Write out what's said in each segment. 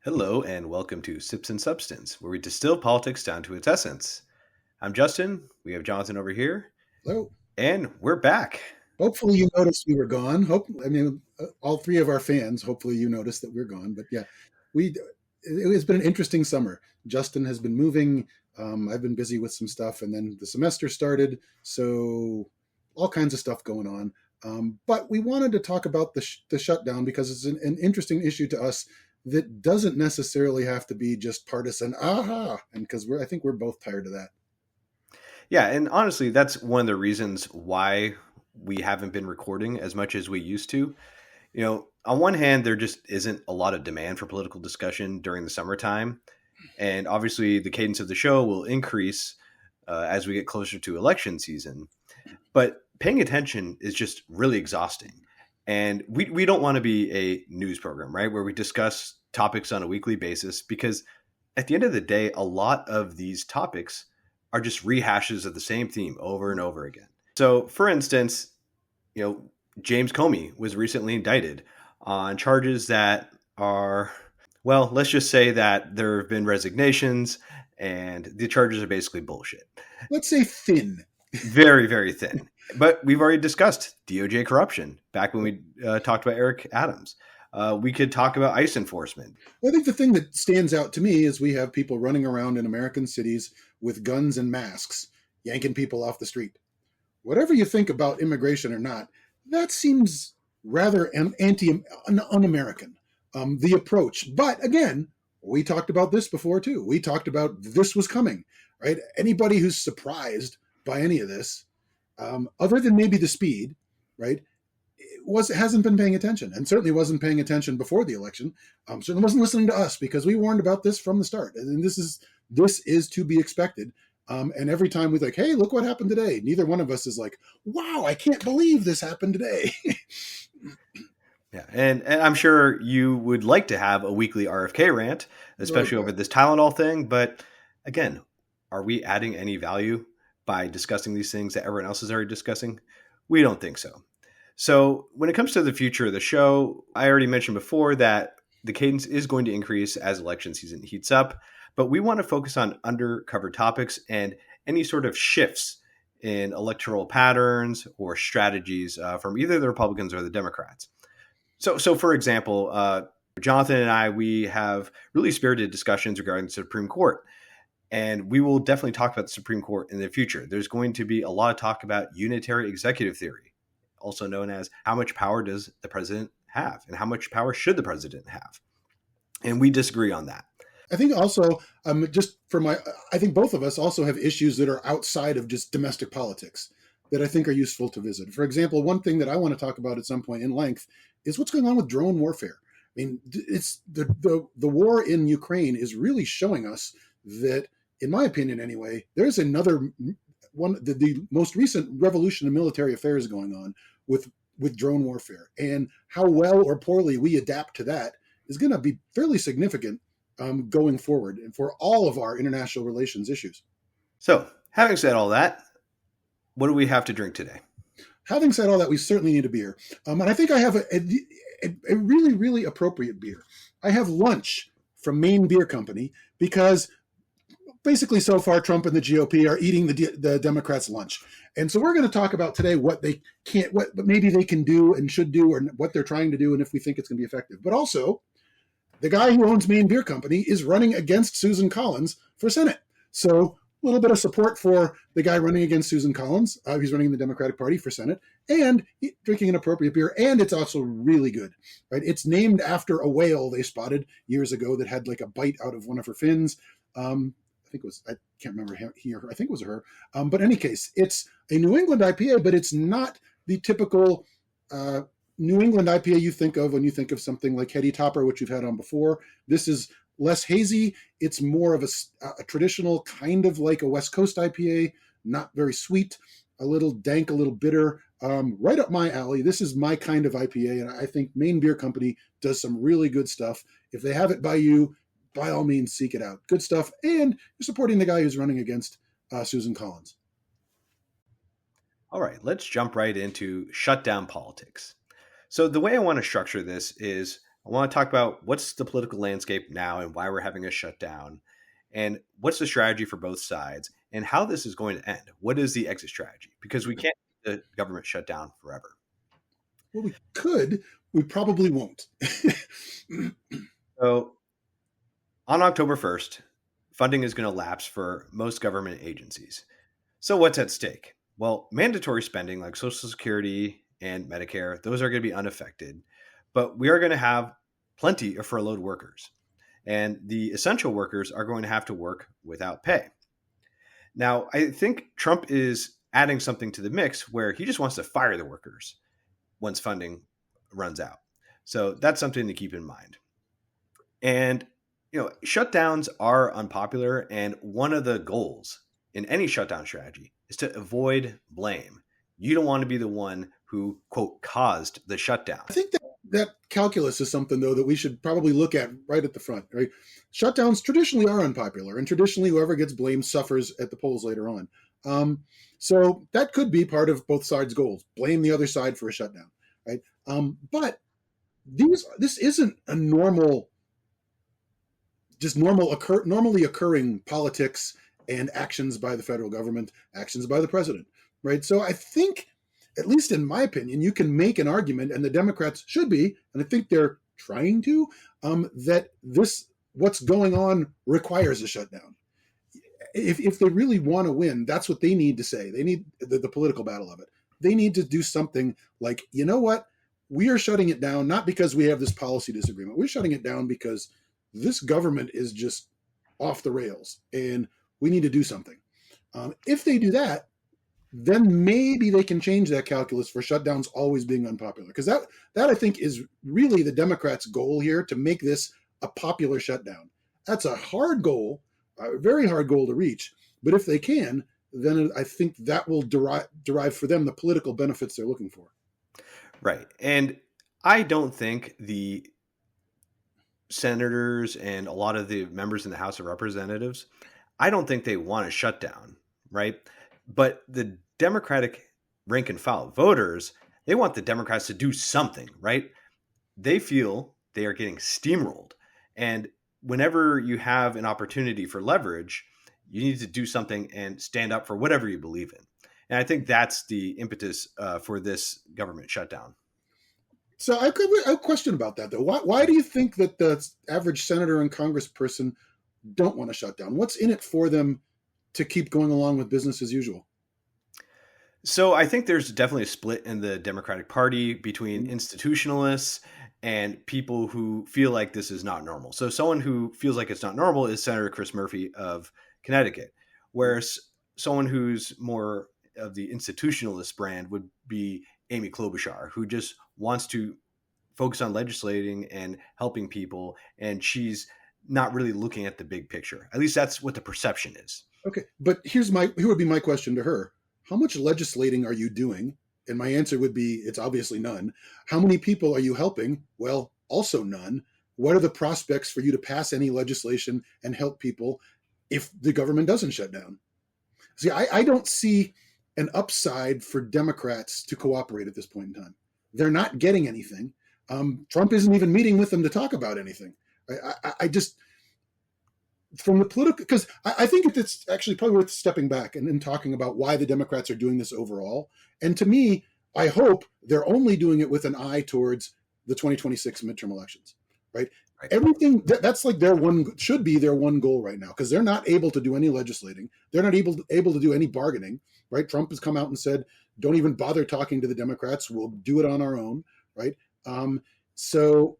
Hello and welcome to Sips and Substance, where we distill politics down to its essence. I'm Justin. We have Jonathan over here, Hello. and we're back. Hopefully you noticed we were gone. All three of our fans. Hopefully you noticed that we're gone. But yeah, we. It has been an interesting summer. Justin has been moving. I've been busy with some stuff, and then the semester started, so all kinds of stuff going on. But we wanted to talk about the shutdown because it's an interesting issue to us that doesn't necessarily have to be just partisan. And because I think we're both tired of that. Yeah, and honestly, that's one of the reasons why we haven't been recording as much as we used to. On one hand, there just isn't a lot of demand for political discussion during the summertime. And obviously, the cadence of the show will increase as we get closer to election season. But paying attention is just really exhausting. And we don't want to be a news program, right? Where we discuss topics on a weekly basis, because at the end of the day, a lot of these topics are just rehashes of the same theme over and over again. So, for instance, James Comey was recently indicted on charges that are, well, let's just say that there have been resignations and the charges are basically bullshit. Let's say thin. Very, very thin. But we've already discussed DOJ corruption back when we talked about Eric Adams. We could talk about ICE enforcement. Well, I think the thing that stands out to me is we have people running around in American cities with guns and masks, yanking people off the street. Whatever you think about immigration or not, that seems rather un-American, the approach. But again, we talked about this before too. We talked about this was coming, right? Anybody who's surprised by any of this, other than maybe the speed, right, hasn't been paying attention, and certainly wasn't paying attention before the election. Certainly wasn't listening to us because we warned about this from the start, and this is to be expected. And every time we like, hey, look what happened today. Neither one of us is like, wow, I can't believe this happened today. Yeah, and I'm sure you would like to have a weekly RFK rant, especially over this Tylenol thing. But again, are we adding any value by discussing these things that everyone else is already discussing? We don't think so. So when it comes to the future of the show, I already mentioned before that the cadence is going to increase as election season heats up, but we want to focus on undercover topics and any sort of shifts in electoral patterns or strategies from either the Republicans or the Democrats. So for example, Jonathan and I, we have really spirited discussions regarding the Supreme Court. And we will definitely talk about the Supreme Court in the future. There's going to be a lot of talk about unitary executive theory, also known as how much power does the president have and how much power should the president have. And we disagree on that. I think also, I think both of us also have issues that are outside of just domestic politics that I think are useful to visit. For example, one thing that I want to talk about at some point in length is what's going on with drone warfare. I mean, it's the war in Ukraine is really showing us that, in my opinion anyway, there's another one, the most recent revolution in military affairs going on with drone warfare, and how well or poorly we adapt to that is going to be fairly significant going forward and for all of our international relations issues. So, having said all that, what do we have to drink today? Having said all that, we certainly need a beer. And I think I have a really, really appropriate beer. I have lunch from Maine Beer Company because basically so far Trump and the GOP are eating the Democrats' lunch. And so we're going to talk about today what maybe they can do and should do, or what they're trying to do, and if we think it's going to be effective. But also, the guy who owns Maine Beer Company is running against Susan Collins for Senate. So a little bit of support for the guy running against Susan Collins. He's running the Democratic Party for Senate, and drinking an appropriate beer. And it's also really good, right? It's named after a whale they spotted years ago that had like a bite out of one of her fins. I think it was, I can't remember he or her, I think it was her. But in any case, it's a New England IPA, but it's not the typical New England IPA you think of when you think of something like Heady Topper, which you've had on before. This is less hazy. It's more of a traditional, kind of like a West Coast IPA, not very sweet, a little dank, a little bitter. Right up my alley. This is my kind of IPA, and I think Maine Beer Company does some really good stuff. If they have it by you, by all means, seek it out. Good stuff, and you're supporting the guy who's running against Susan Collins. All right, let's jump right into shutdown politics. So the way I want to structure this is I want to talk about what's the political landscape now and why we're having a shutdown, and what's the strategy for both sides, and how this is going to end. What is the exit strategy? Because we can't keep the government shut down forever. Well, we could, we probably won't. So on October 1st, funding is going to lapse for most government agencies. So what's at stake? Well, mandatory spending like Social Security and Medicare, those are going to be unaffected, but we are going to have plenty of furloughed workers. And the essential workers are going to have to work without pay. Now, I think Trump is adding something to the mix where he just wants to fire the workers once funding runs out. So that's something to keep in mind. And, shutdowns are unpopular. And one of the goals in any shutdown strategy is to avoid blame. You don't want to be the one who, quote, caused the shutdown. I think that calculus is something, though, that we should probably look at right at the front, right? Shutdowns traditionally are unpopular, and traditionally whoever gets blamed suffers at the polls later on. So that could be part of both sides' goals: blame the other side for a shutdown, right? But this isn't a normally occurring politics and actions by the federal government, actions by the president, right? So I think, at least in my opinion, you can make an argument, and the Democrats should be, and I think they're trying to, that what's going on requires a shutdown. If they really want to win, that's what they need to say. They need the political battle of it. They need to do something like, you know what? We are shutting it down, not because we have this policy disagreement. We're shutting it down because this government is just off the rails, and we need to do something. If they do that, then maybe they can change that calculus for shutdowns always being unpopular. Because that I think is really the Democrats' goal here, to make this a popular shutdown. That's a hard goal, a very hard goal to reach. But if they can, then I think that will derive for them the political benefits they're looking for. Right. And I don't think the senators and a lot of the members in the House of Representatives, I don't think they want to shut down, right? But the Democratic rank and file voters, they want the Democrats to do something, right? They feel they are getting steamrolled. And whenever you have an opportunity for leverage, you need to do something and stand up for whatever you believe in. And I think that's the impetus for this government shutdown. So I have a question about that, though. Why do you think that the average senator and congressperson don't want to shut down? What's in it for them to keep going along with business as usual? So I think there's definitely a split in the Democratic Party between institutionalists and people who feel like this is not normal. So someone who feels like it's not normal is Senator Chris Murphy of Connecticut, whereas someone who's more of the institutionalist brand would be Amy Klobuchar, who just wants to focus on legislating and helping people, and she's not really looking at the big picture. At least that's what the perception is. Okay, but here would be my question to her. How much legislating are you doing? And my answer would be, it's obviously none. How many people are you helping? Well, also none. What are the prospects for you to pass any legislation and help people if the government doesn't shut down? See, I don't see an upside for Democrats to cooperate at this point in time. They're not getting anything. Trump isn't even meeting with them to talk about anything. I just, from the political, because I think it's actually probably worth stepping back and talking about why the Democrats are doing this overall. And to me, I hope they're only doing it with an eye towards the 2026 midterm elections, right? Everything that's like should be their one goal right now, because they're not able to do any legislating. They're not able to do any bargaining, right? Trump has come out and said, don't even bother talking to the Democrats. We'll do it on our own, right? So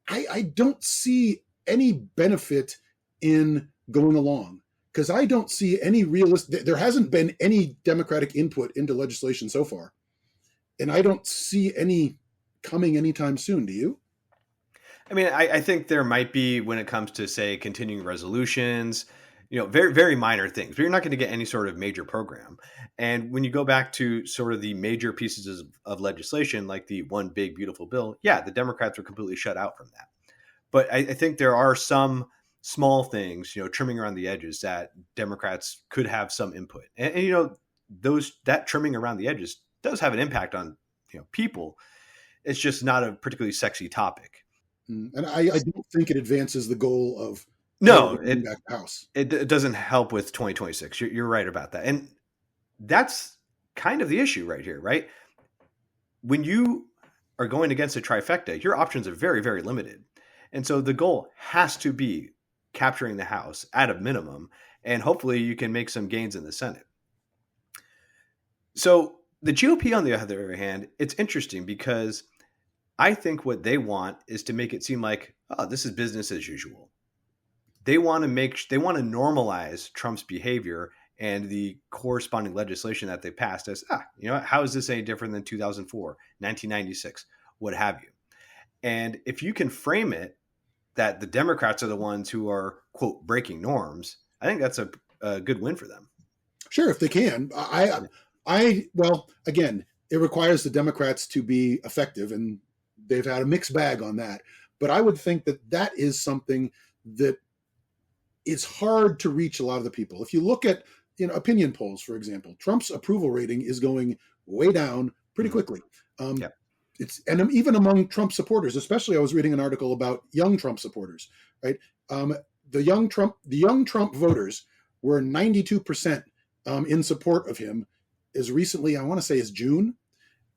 I don't see any benefit in going along, because I don't see any there hasn't been any Democratic input into legislation so far. And I don't see any coming anytime soon. Do you? I mean, I think there might be when it comes to, say, continuing resolutions, very, very minor things, but you're not going to get any sort of major program. And when you go back to sort of the major pieces of legislation, like the one big, beautiful bill, yeah, the Democrats are completely shut out from that. But I think there are some small things, trimming around the edges that Democrats could have some input. And that trimming around the edges does have an impact on, people. It's just not a particularly sexy topic. And I don't think it advances the goal of No, everybody coming back to the house. it doesn't help with 2026. You're right about that. And that's kind of the issue right here, right? When you are going against a trifecta, your options are very, very limited. And so the goal has to be capturing the House at a minimum, and hopefully you can make some gains in the Senate. So the GOP, on the other hand, it's interesting because I think what they want is to make it seem like, oh, this is business as usual. They want to normalize Trump's behavior and the corresponding legislation that they passed as, how is this any different than 2004, 1996, what have you? And if you can frame it that the Democrats are the ones who are, quote, breaking norms, I think that's a good win for them. Sure, if they can. Well, again, it requires the Democrats to be effective, and they've had a mixed bag on that. But I would think that is something that is hard to reach a lot of the people. If you look at opinion polls, for example, Trump's approval rating is going way down pretty quickly. Yeah. And even among Trump supporters, especially I was reading an article about young Trump supporters, right? The young Trump voters were 92% in support of him as recently, I want to say, as June.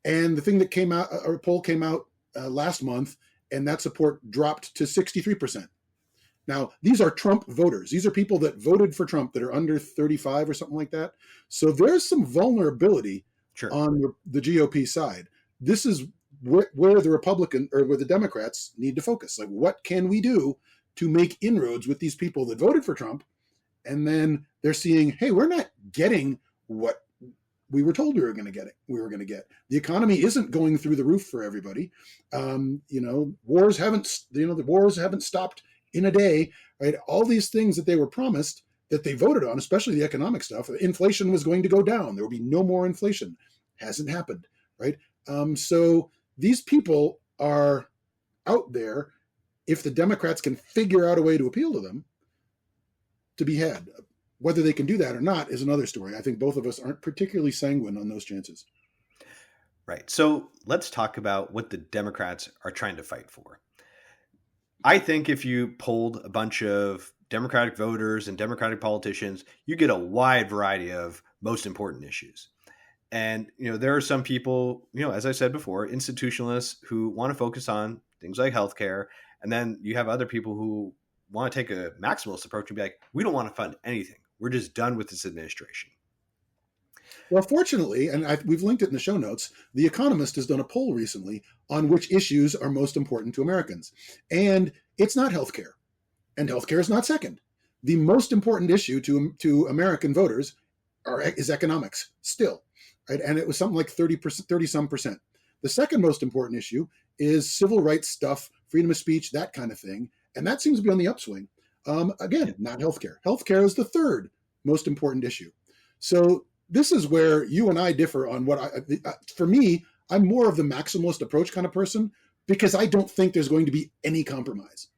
And the thing that came out, a poll came out last month, and that support dropped to 63%. Now, these are Trump voters. These are people that voted for Trump that are under 35 or something like that. So there's some vulnerability on the GOP side. This is where the Republican or where the Democrats need to focus. Like, what can we do to make inroads with these people that voted for Trump? And then they're seeing, hey, we're not getting what we were told we were going to get. The economy isn't going through the roof for everybody. Wars haven't stopped in a day, right? All these things that they were promised that they voted on, especially the economic stuff, inflation was going to go down. There will be no more inflation. Hasn't happened, right? So these people are out there. If the Democrats can figure out a way to appeal to them, to be had. Whether they can do that or not is another story. I think both of us aren't particularly sanguine on those chances. Right. So let's talk about what the Democrats are trying to fight for. I think if you polled a bunch of Democratic voters and Democratic politicians, you get a wide variety of most important issues. And, there are some people, as I said before, institutionalists who want to focus on things like healthcare. And then you have other people who want to take a maximalist approach and be like, we don't want to fund anything. We're just done with this administration. Well, fortunately, and we've linked it in the show notes, The Economist has done a poll recently on which issues are most important to Americans. And it's not healthcare. And healthcare is not second. The most important issue to American voters is economics still. Right? And it was something like 30-some percent. The second most important issue is civil rights stuff, freedom of speech, that kind of thing. And that seems to be on the upswing. Again, not healthcare. Healthcare is the third most important issue. So this is where you and I differ on for me, I'm more of the maximalist approach kind of person because I don't think there's going to be any compromise.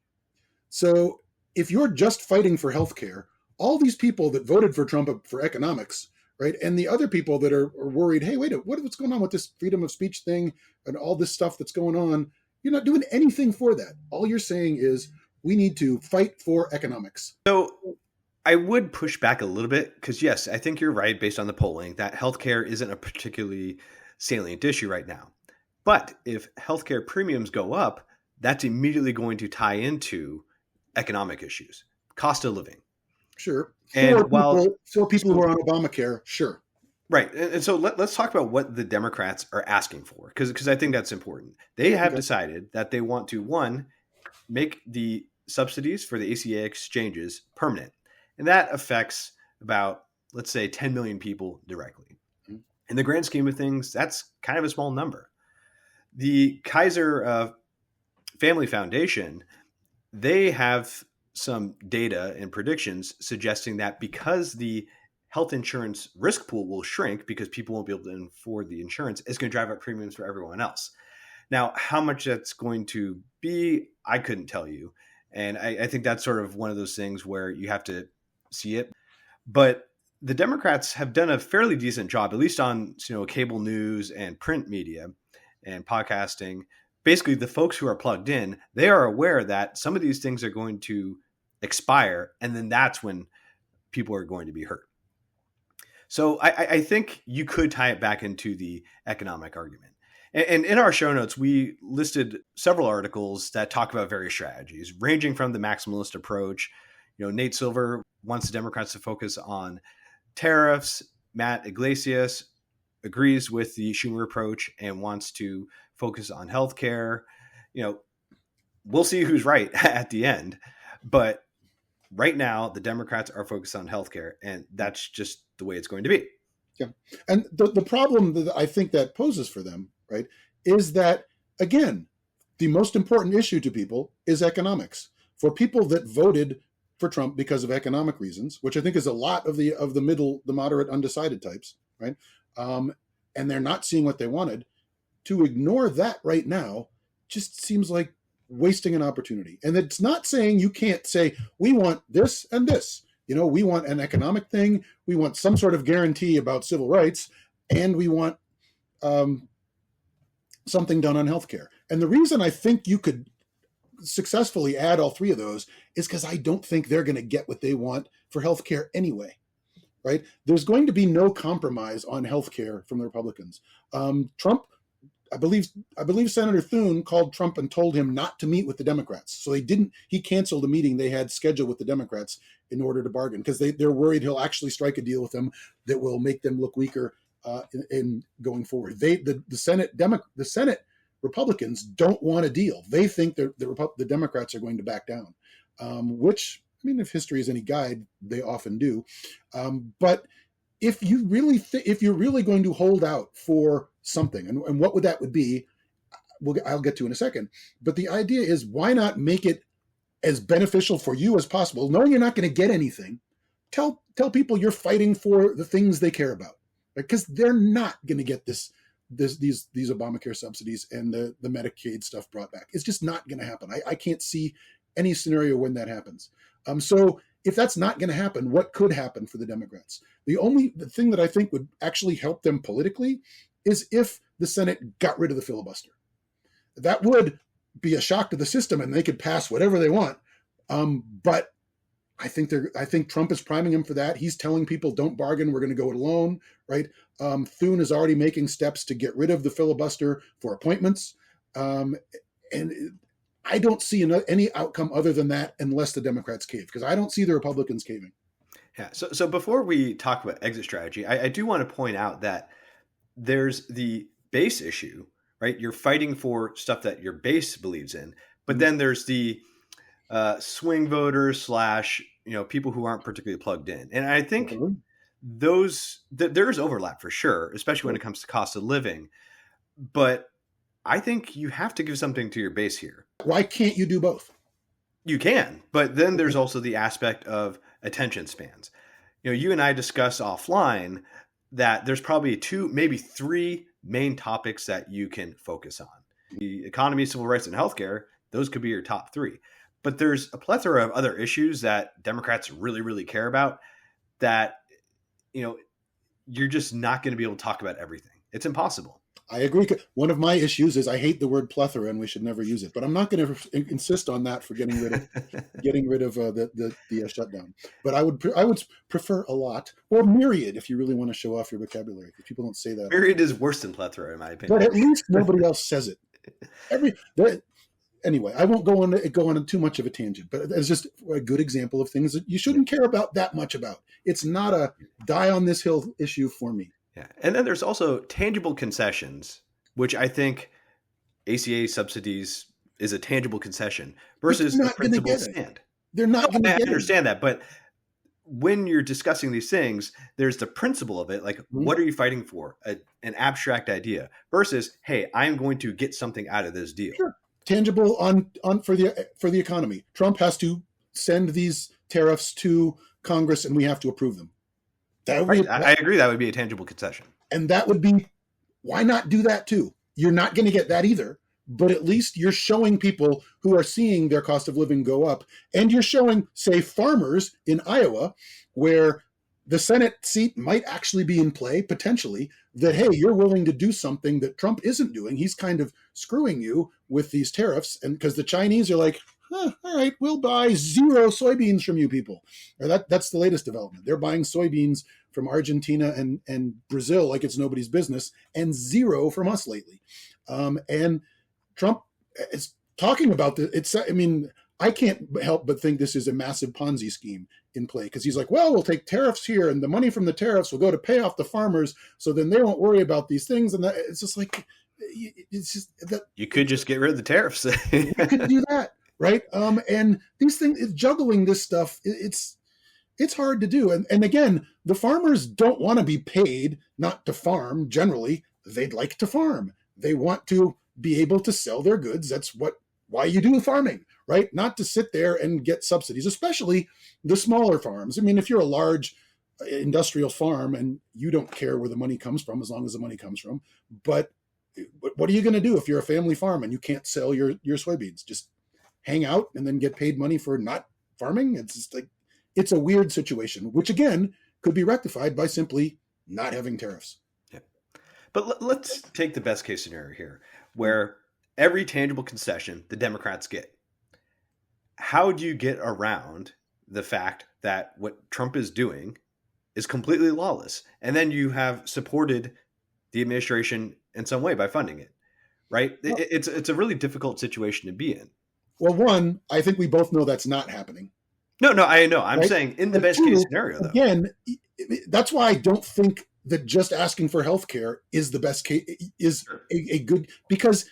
So if you're just fighting for healthcare, all these people that voted for Trump for economics, right, and the other people that are worried, hey, wait, what's going on with this freedom of speech thing and all this stuff that's going on? You're not doing anything for that. All you're saying is we need to fight for economics. So I would push back a little bit because, yes, I think you're right based on the polling that healthcare isn't a particularly salient issue right now. But if healthcare premiums go up, that's immediately going to tie into economic issues, cost of living. Sure. And for people who are on Obamacare, sure. Right. And so let's talk about what the Democrats are asking for, because I think that's important. They have decided that they want to, one, make the subsidies for the ACA exchanges permanent. And that affects about, let's say, 10 million people directly. In the grand scheme of things, that's kind of a small number. The Kaiser Family Foundation, they have some data and predictions suggesting that because the health insurance risk pool will shrink because people won't be able to afford the insurance, it's going to drive up premiums for everyone else. Now, how much that's going to be, I couldn't tell you. And I think that's sort of one of those things where you have to see it. But the Democrats have done a fairly decent job, at least on cable news and print media and podcasting, basically the folks who are plugged in, they are aware that some of these things are going to expire, and then that's when people are going to be hurt. So I think you could tie it back into the economic argument. And in our show notes, we listed several articles that talk about various strategies, ranging from the maximalist approach. Nate Silver wants the Democrats to focus on tariffs. Matt Iglesias agrees with the Schumer approach and wants to focus on healthcare. We'll see who's right at the end. But right now, the Democrats are focused on healthcare, and that's just the way it's going to be. Yeah. And the problem that I think that poses for them, right, is that, again, the most important issue to people is economics. For people that voted for Trump because of economic reasons, which I think is a lot of the moderate, undecided types, right, and they're not seeing what they wanted, to ignore that right now just seems like wasting an opportunity. And it's not saying you can't say, we want this and this. We want an economic thing. We want some sort of guarantee about civil rights, and we want something done on healthcare. And the reason I think you could successfully add all three of those is because I don't think they're going to get what they want for healthcare anyway, right? There's going to be no compromise on healthcare from the Republicans. Trump, I believe Senator Thune called Trump and told him not to meet with the Democrats. So he canceled a meeting they had scheduled with the Democrats in order to bargain, because they're worried he'll actually strike a deal with them that will make them look weaker in going forward. The Senate Republicans don't want a deal. They think the Democrats are going to back down, which, I mean, if history is any guide, they often do. But if you're really going to hold out for something, and what would be, I'll get to in a second. But the idea is, why not make it as beneficial for you as possible, knowing you're not going to get anything? Tell people you're fighting for the things they care about, because they're not going to get these Obamacare subsidies and the Medicaid stuff brought back. It's just not going to happen. I can't see any scenario when that happens. So if that's not going to happen, what could happen for the Democrats? The thing that I think would actually help them politically is if the Senate got rid of the filibuster. That would be a shock to the system, and they could pass whatever they want. But I think Trump is priming him for that. He's telling people, don't bargain, we're going to go it alone, right? Thune is already making steps to get rid of the filibuster for appointments. And I don't see any outcome other than that unless the Democrats cave, because I don't see the Republicans caving. Yeah. So before we talk about exit strategy, I do want to point out that there's the base issue, right? You're fighting for stuff that your base believes in, but then there's the swing voters / people who aren't particularly plugged in. And I think there's overlap for sure, especially when it comes to cost of living. But I think you have to give something to your base here. Why can't you do both? You can, but then there's also the aspect of attention spans. You and I discussed offline that there's probably 2, maybe 3 main topics that you can focus on. The economy, civil rights, and healthcare, those could be your top 3. But there's a plethora of other issues that Democrats really, really care about that, you're just not going to be able to talk about everything. It's impossible. I agree. One of my issues is I hate the word plethora, and we should never use it. But I'm not going to insist on that for getting rid of the shutdown. But I would prefer a lot, or myriad, if you really want to show off your vocabulary. Because people don't say that. Myriad is worse than plethora, in my opinion. But at least nobody else says it. Anyway, I won't go on too much of a tangent. But it's just a good example of things that you shouldn't care about that much about. It's not a die on this hill issue for me. Yeah. And then there's also tangible concessions, which I think ACA subsidies is a tangible concession versus a principled stand. They're not going to get it. I understand that. But when you're discussing these things, there's the principle of it. Like, what are you fighting for? An abstract idea versus, hey, I'm going to get something out of this deal. Sure. Tangible on for the economy. Trump has to send these tariffs to Congress, and we have to approve them. I agree. That would be a tangible concession. And that would be, why not do that too? You're not going to get that either, but at least you're showing people who are seeing their cost of living go up, and you're showing, say, farmers in Iowa, where the Senate seat might actually be in play, potentially, that, hey, you're willing to do something that Trump isn't doing. He's kind of screwing you with these tariffs. And because the Chinese are like, all right, we'll buy 0 soybeans from you people. Or that's the latest development. They're buying soybeans from Argentina and Brazil like it's nobody's business, and 0 from us lately. And Trump is talking about this. I can't help but think this is a massive Ponzi scheme in play, because he's like, well, we'll take tariffs here, and the money from the tariffs will go to pay off the farmers, so then they won't worry about these things. And it's just like, it's just that you could just get rid of the tariffs. you could do that, right? And these things, juggling this stuff, it's hard to do. And again, the farmers don't want to be paid not to farm. Generally, they'd like to farm. They want to be able to sell their goods. That's why you do farming, right? Not to sit there and get subsidies, especially the smaller farms. I mean, if you're a large industrial farm and you don't care where the money comes from, as long as the money comes from, but what are you going to do if you're a family farm and you can't sell your soybeans? Just hang out and then get paid money for not farming? It's just like, it's a weird situation, which again could be rectified by simply not having tariffs. Yeah. But let's take the best case scenario here, where every tangible concession the Democrats get. How do you get around the fact that what Trump is doing is completely lawless? And then you have supported the administration in some way by funding it, right? Well, it's a really difficult situation to be in. Well, one, I think we both know that's not happening. No, I know. I'm saying in the best case scenario, though. Again, that's why I don't think that just asking for health care is the best case, is a good, because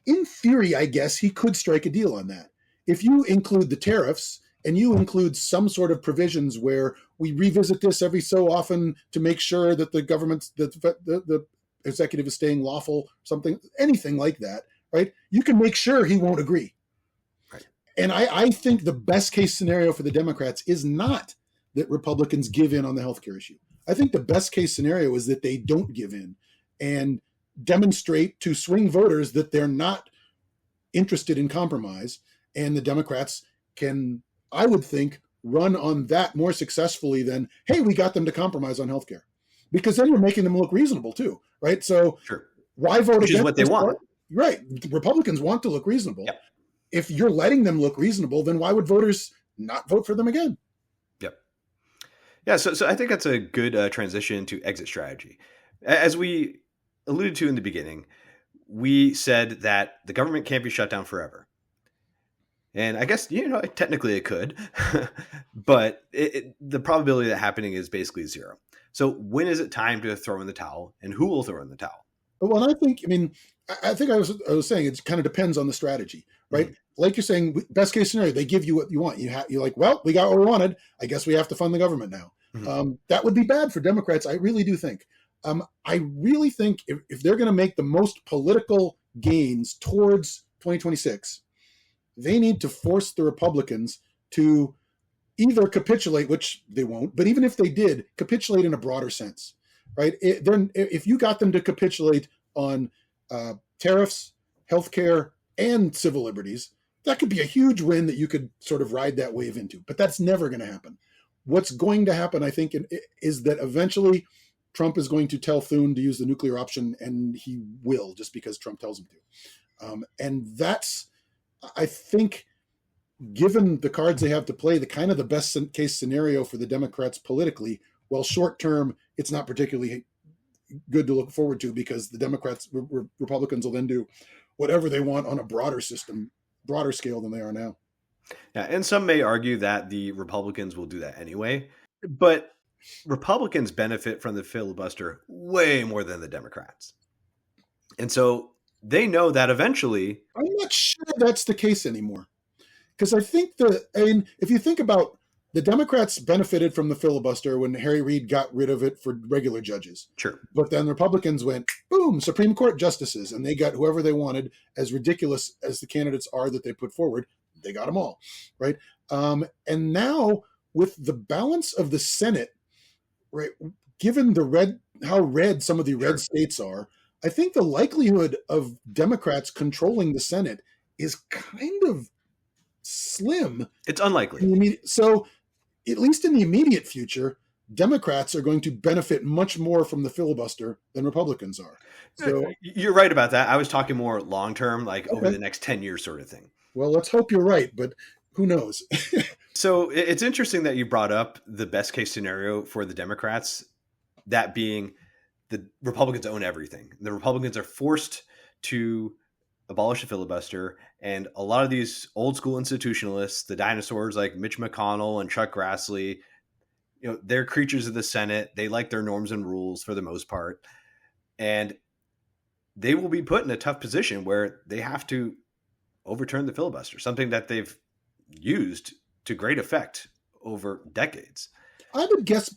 in theory, I guess he could strike a deal on that. If you include the tariffs and you include some sort of provisions where we revisit this every so often to make sure that the government, the executive is staying lawful, something, anything like that, right? You can make sure he won't agree. Right. And I think the best case scenario for the Democrats is not that Republicans give in on the healthcare issue. I think the best case scenario is that they don't give in and demonstrate to swing voters that they're not interested in compromise. And the Democrats can, I would think, run on that more successfully than, hey, we got them to compromise on healthcare. Because then you're making them look reasonable too, right? So why vote against what they want? Right. Republicans want to look reasonable. Yep. If you're letting them look reasonable, then why would voters not vote for them again? Yep. Yeah, so I think that's a good transition to exit strategy. As we alluded to in the beginning, we said that the government can't be shut down forever. And I guess, technically it could, but the probability of that happening is basically 0. So when is it time to throw in the towel, and who will throw in the towel? Well, I think I was saying it kind of depends on the strategy, right? Mm-hmm. Like you're saying, best case scenario, they give you what you want. You're like, well, we got what we wanted. I guess we have to fund the government now. Mm-hmm. That would be bad for Democrats. I really do think. I really think if they're going to make the most political gains towards 2026, they need to force the Republicans to either capitulate, which they won't, but even if they did, capitulate in a broader sense, right? If you got them to capitulate on tariffs, healthcare, and civil liberties, that could be a huge win that you could sort of ride that wave into. But that's never going to happen. What's going to happen, I think, is that eventually Trump is going to tell Thune to use the nuclear option, and he will, just because Trump tells him to. And that's, I think, given the cards they have to play, the best case scenario for the Democrats politically. Well, short term, it's not particularly good to look forward to, because the Republicans will then do whatever they want on a broader scale than they are now. Yeah, and some may argue that the Republicans will do that anyway, but Republicans benefit from the filibuster way more than the Democrats. And so they know that eventually... I'm not sure that's the case anymore. Because I think if you think about, the Democrats benefited from the filibuster when Harry Reid got rid of it for regular judges. Sure. But then the Republicans went, boom, Supreme Court justices, and they got whoever they wanted. As ridiculous as the candidates are that they put forward, they got them all, right? And now with the balance of the Senate, right, given how red some of the red states are, I think the likelihood of Democrats controlling the Senate is kind of slim. It's unlikely. So at least in the immediate future, Democrats are going to benefit much more from the filibuster than Republicans are. So, You're right about that. I was talking more long term, like over okay, the next 10 years sort of thing. well, let's hope you're right, but who knows? So it's interesting that you brought up the best case scenario for the Democrats, that being the Republicans own everything. The Republicans are forced to abolish the filibuster, and a lot of these old school institutionalists, the dinosaurs like Mitch McConnell and Chuck Grassley, they're creatures of the Senate. They like their norms and rules for the most part, and they will be put in a tough position where they have to overturn the filibuster, something that they've used to great effect over decades. I would guess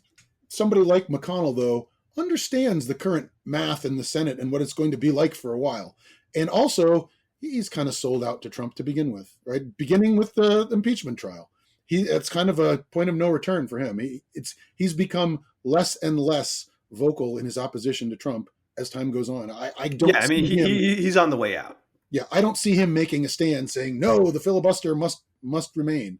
somebody like McConnell, though, understands the current math in the Senate and what it's going to be like for a while. And also, he's kind of sold out to Trump to begin with, right? Beginning with the impeachment trial. It's kind of a point of no return for him. He's become less and less vocal in his opposition to Trump as time goes on. I don't. Yeah, I mean, he's on the way out. Yeah, I don't see him making a stand saying no, the filibuster must remain.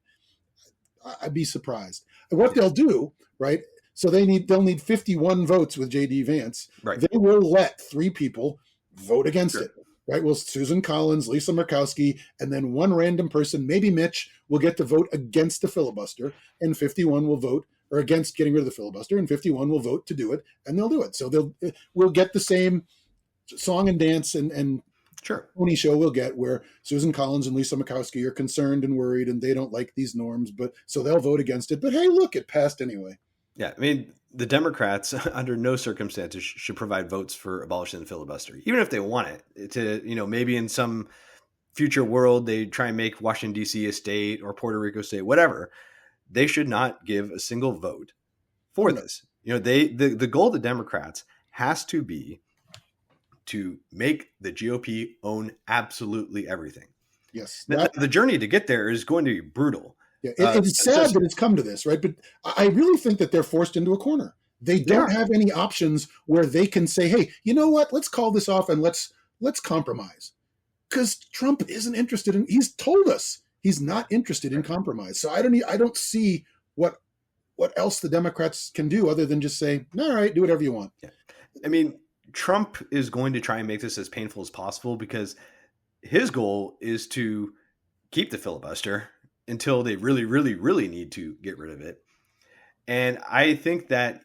I'd be surprised. What they'll do, right? So they'll need 51 votes with J.D. Vance. Right. They will let 3 people vote against it. Right? Well, Susan Collins, Lisa Murkowski, and then one random person, maybe Mitch, will get to vote against the filibuster, and 51 will vote or against getting rid of the filibuster, and 51 will vote to do it, and they'll do it. So we'll get the same song and dance and sure pony show we'll get where Susan Collins and Lisa Murkowski are concerned and worried, and they don't like these norms, but so they'll vote against it. But hey, look, it passed anyway. Yeah, I mean, the Democrats, under no circumstances, should provide votes for abolishing the filibuster, even if they want it. To maybe in some future world they try and make Washington D.C. a state or Puerto Rico state, whatever. They should not give a single vote for this. The goal of the Democrats has to be to make the GOP own absolutely everything. Yes, now, the journey to get there is going to be brutal. Yeah, it's sad that it's come to this, right? But I really think that they're forced into a corner. They don't have any options where they can say, "Hey, you know what? Let's call this off and let's compromise." Because Trump isn't interested in. He's told us he's not interested in compromise. So I don't see what else the Democrats can do other than just say, "All right, do whatever you want." Yeah. I mean, Trump is going to try and make this as painful as possible because his goal is to keep the filibuster until they really, really, really need to get rid of it. And I think that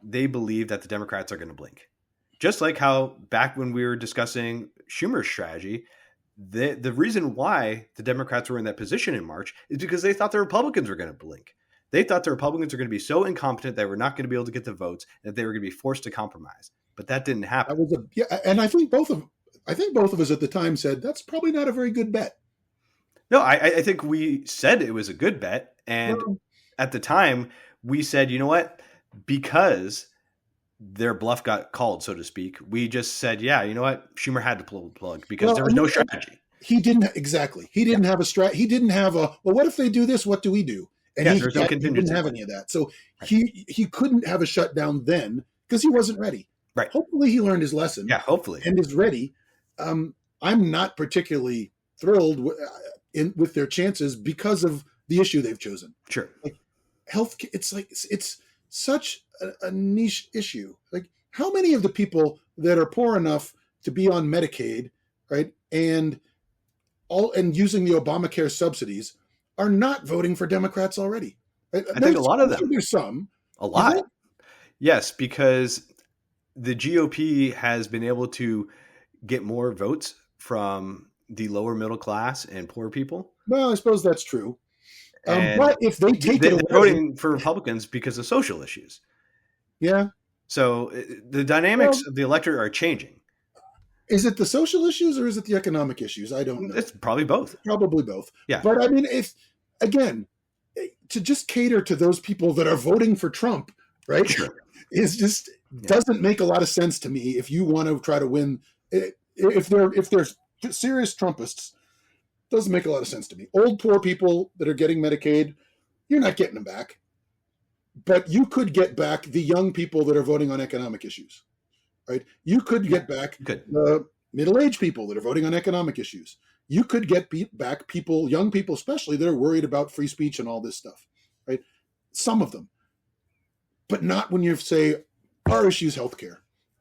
they believe that the Democrats are going to blink. Just like how back when we were discussing Schumer's strategy, the reason why the Democrats were in that position in March is because they thought the Republicans were going to blink. They thought the Republicans were going to be so incompetent that we're not going to be able to get the votes, that they were going to be forced to compromise. But that didn't happen. And I think both of us at the time said that's probably not a very good bet. No, I think we said it was a good bet. And at the time, we said, you know what? Because their bluff got called, so to speak, we just said, yeah, you know what? Schumer had to pull the plug because there was no strategy. He didn't have a strat. He didn't have a, well, what if they do this? What do we do? And he didn't have any of that. So he couldn't have a shutdown then because he wasn't ready. Right. Hopefully he learned his lesson. Yeah, hopefully. And is ready. I'm not particularly thrilled with their chances because of the issue they've chosen. Sure. Like health, it's such a niche issue. Like how many of the people that are poor enough to be on Medicaid, right, and using the Obamacare subsidies are not voting for Democrats already? Right? I think a lot of them. There's some. A lot. Yes, because the GOP has been able to get more votes from the lower middle class and poor people. Well, I suppose that's true. But if they take it away, they're voting for Republicans because of social issues. Yeah. So the dynamics of the electorate are changing. Is it the social issues or is it the economic issues? I don't know. It's probably both. Probably both. Yeah. But I mean, to just cater to those people that are voting for Trump, right? Sure. Is just doesn't make a lot of sense to me. If you want to try to win, if they're serious Trumpists, doesn't make a lot of sense to me. Old poor people that are getting Medicaid, you're not getting them back. But you could get back the young people that are voting on economic issues, right? You could get back the middle-aged people that are voting on economic issues. You could get back young people especially, that are worried about free speech and all this stuff, right? Some of them. but not when you say our issue is healthcare.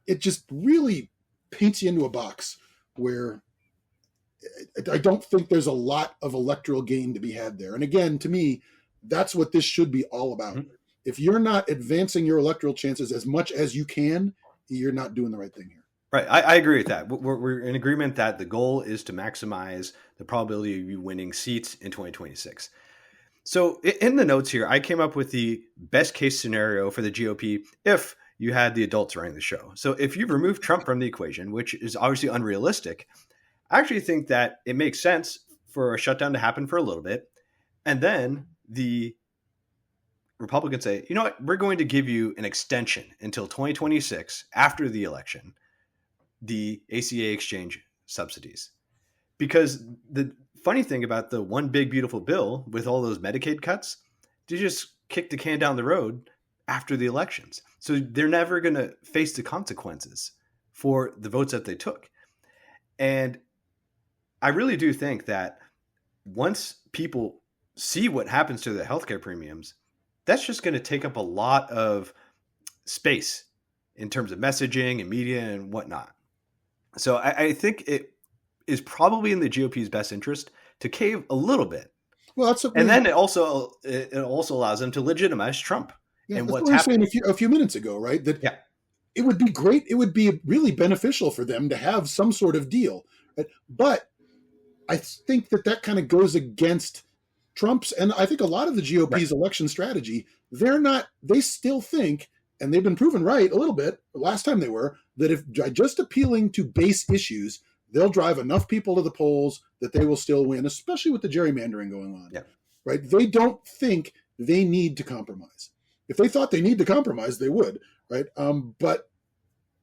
It just really paints you into a box where I don't think there's a lot of electoral gain to be had there. And again, to me, that's what this should be all about. Mhm. If you're not advancing your electoral chances as much as you can, you're not doing the right thing here. Right. I agree with that. We're in agreement that the goal is to maximize the probability of you winning seats in 2026. So in the notes here, I came up with the best case scenario for the GOP if you had the adults running the show. So if you remove Trump from the equation, which is obviously unrealistic, I actually think that it makes sense for a shutdown to happen for a little bit. And then the Republicans say, you know what, we're going to give you an extension until 2026 after the election, the ACA exchange subsidies. Because the funny thing about the one big beautiful bill with all those Medicaid cuts, they just kick the can down the road after the elections. So they're never going to face the consequences for the votes that they took. And I really do think that once people see what happens to the healthcare premiums, that's just going to take up a lot of space in terms of messaging and media and whatnot. So I think it is probably in the GOP's best interest to cave a little bit. Well, that's what and then it also allows them to legitimize Trump and that's what's what we were saying happening. a few minutes ago, right? That Yeah. it would be great. It would be really beneficial for them to have some sort of deal. Right? But I think that kind of goes against Trump's, and I think a lot of the GOP's election strategy. They still think, and they've been proven right a little bit, the last time they were, that if just appealing to base issues, they'll drive enough people to the polls that they will still win, especially with the gerrymandering going on. Yeah. Right? They don't think they need to compromise. If they thought they need to compromise, they would. Right? But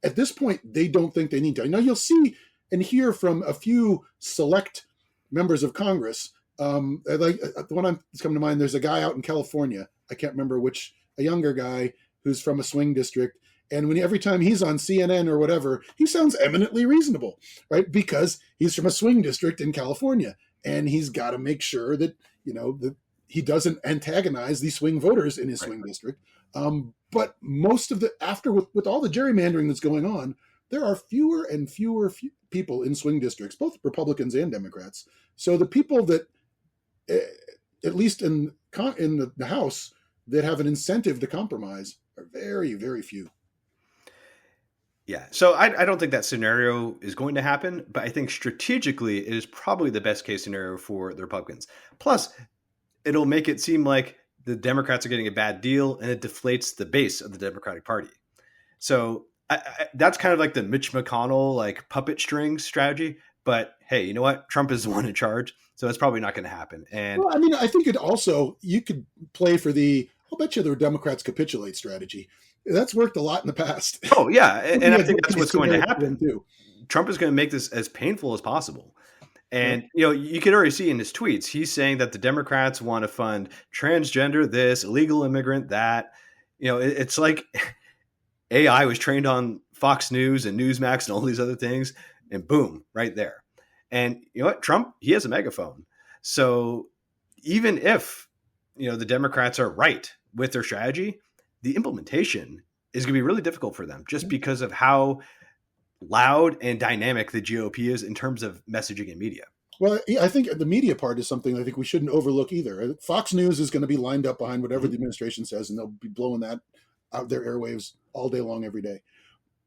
at this point, they don't think they need to. Now, you'll see and hear from a few select members of Congress. Like the one that's coming to mind, there's a guy out in California. I can't remember which, a younger guy who's from a swing district. And every time he's on CNN or whatever, he sounds eminently reasonable, right? Because he's from a swing district in California, and he's got to make sure that that he doesn't antagonize these swing voters in his swing district. But most of with all the gerrymandering that's going on, there are fewer and fewer people in swing districts, both Republicans and Democrats. So the people that, at least in the House, that have an incentive to compromise are very, very few. Yeah. So I don't think that scenario is going to happen, but I think strategically it is probably the best case scenario for the Republicans. Plus, it'll make it seem like the Democrats are getting a bad deal, and it deflates the base of the Democratic Party. So that's kind of like the Mitch McConnell like puppet string strategy. But hey, you know what? Trump is the one in charge, so it's probably not going to happen. And well, I mean, I think you could play for I'll bet you the Democrats capitulate strategy. That's worked a lot in the past. Oh yeah, and I think that's what's going to happen too. Trump is going to make this as painful as possible. And, you can already see in his tweets, he's saying that the Democrats want to fund transgender this, illegal immigrant that. It's like AI was trained on Fox News and Newsmax and all these other things, and boom, right there. And you know what? Trump, he has a megaphone. So even if, the Democrats are right with their strategy, the implementation is going to be really difficult for them just because of how loud and dynamic the GOP is in terms of messaging and media. Well, I think the media part is something I think we shouldn't overlook either. Fox News is going to be lined up behind whatever the administration says, and they'll be blowing that out their airwaves all day long, every day.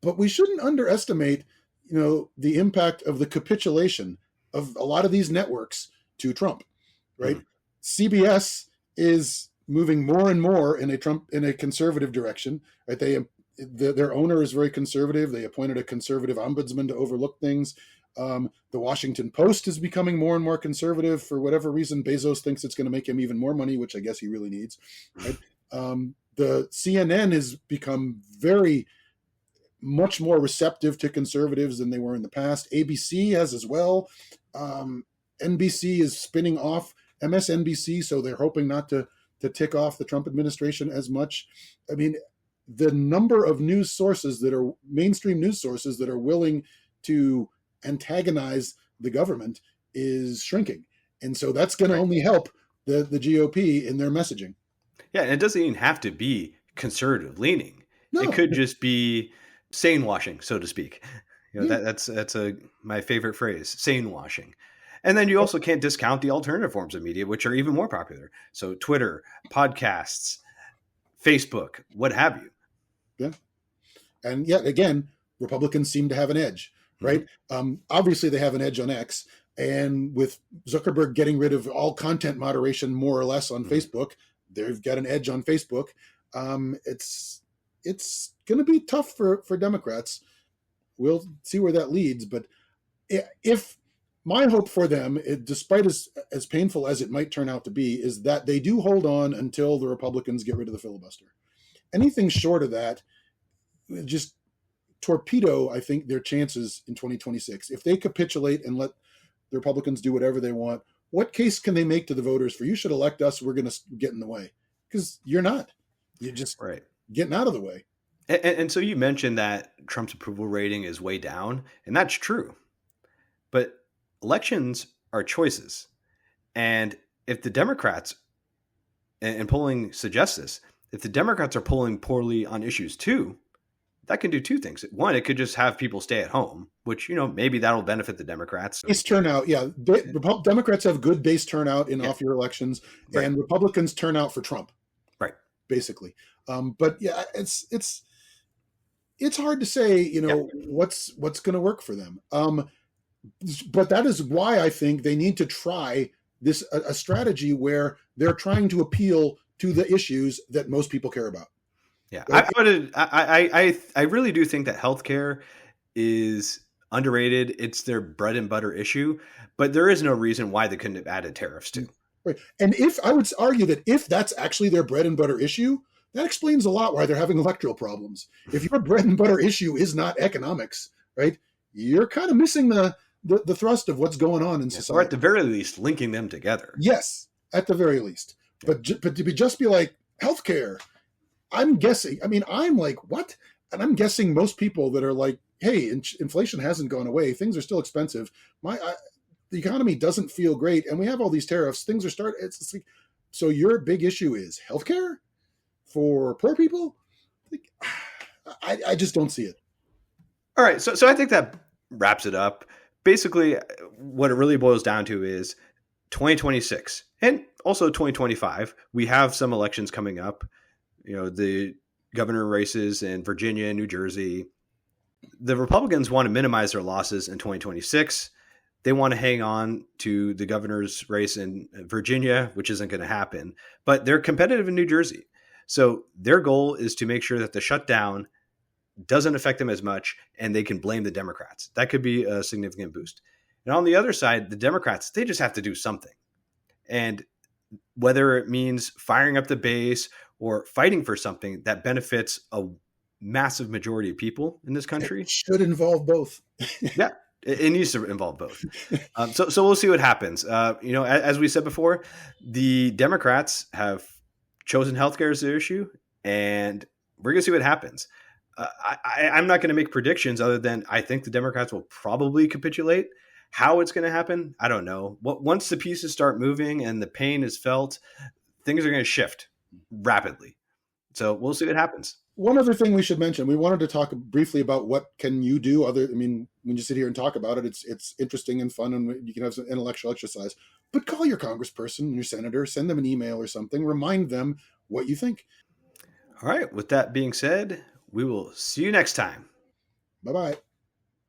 But we shouldn't underestimate, the impact of the capitulation of a lot of these networks to Trump, right? CBS is moving more and more in a conservative direction, right? Their owner is very conservative. They appointed a conservative ombudsman to overlook things. The Washington Post is becoming more and more conservative for whatever reason. Bezos thinks it's going to make him even more money, which I guess he really needs. Right? The CNN has become very much more receptive to conservatives than they were in the past. ABC has as well. NBC is spinning off MSNBC, so they're hoping not to tick off the Trump administration as much. I mean, the number of news sources that are mainstream news sources that are willing to antagonize the government is shrinking. And so that's going to only help the GOP in their messaging. Yeah, and it doesn't even have to be conservative leaning. It No. could just be sane washing, so to speak. Yeah. That's my favorite phrase, sane washing. And then you also can't discount the alternative forms of media, which are even more popular. So Twitter, podcasts, Facebook, what have you. Yeah. And yet again, Republicans seem to have an edge, right? Mm-hmm. Obviously, they have an edge on X. And with Zuckerberg getting rid of all content moderation, more or less, on Facebook, they've got an edge on Facebook. It's going to be tough for Democrats. We'll see where that leads. But if my hope for them, despite as painful as it might turn out to be, is that they do hold on until the Republicans get rid of the filibuster. Anything short of that, just torpedo, I think, their chances in 2026. If they capitulate and let the Republicans do whatever they want, what case can they make to the voters for, you should elect us, we're going to get in the way? Because you're not. You're just Right. getting out of the way. And so you mentioned that Trump's approval rating is way down, and that's true. But elections are choices. And if the Democrats, and polling suggests this, if the Democrats are polling poorly on issues too, that can do two things. One, it could just have people stay at home, which, maybe that'll benefit the Democrats. Base turnout, yeah. Democrats have good base turnout in off-year elections, right. And Republicans turn out for Trump, right? Basically, but yeah, it's hard to say, what's going to work for them. But that is why I think they need to try a strategy where they're trying to appeal to the issues that most people care about. Yeah, I really do think that healthcare is underrated. It's their bread and butter issue, but there is no reason why they couldn't have added tariffs too. Right. And if I would argue that if that's actually their bread and butter issue, that explains a lot why they're having electoral problems. If your bread and butter issue is not economics, right, you're kind of missing the thrust of what's going on in society. Or at the very least, linking them together. Yes, at the very least. But to just be like, healthcare, I'm guessing, I'm like, what? And I'm guessing most people that are like, hey, inflation hasn't gone away. Things are still expensive. The economy doesn't feel great. And we have all these tariffs. Things are starting. It's like, so your big issue is healthcare for poor people? Like, I just don't see it. All right. So I think that wraps it up. Basically, what it really boils down to is 2026 and also 2025. We have some elections coming up. The governor races in Virginia and New Jersey. The Republicans want to minimize their losses in 2026. They want to hang on to the governor's race in Virginia, which isn't going to happen. But they're competitive in New Jersey. So their goal is to make sure that the shutdown doesn't affect them as much and they can blame the Democrats. That could be a significant boost. And on the other side, the Democrats, they just have to do something. And whether it means firing up the base or fighting for something that benefits a massive majority of people in this country. It should involve both. Yeah, it needs to involve both. So we'll see what happens. As we said before, the Democrats have chosen healthcare as their issue, and we're going to see what happens. I'm not going to make predictions other than I think the Democrats will probably capitulate. How it's going to happen, I don't know. Once the pieces start moving and the pain is felt, things are going to shift rapidly. So we'll see what happens. One other thing we should mention, we wanted to talk briefly about what can you do when you sit here and talk about it, it's interesting and fun and you can have some intellectual exercise, but call your congressperson, your senator, send them an email or something, remind them what you think. All right. With that being said, we will see you next time. Bye-bye.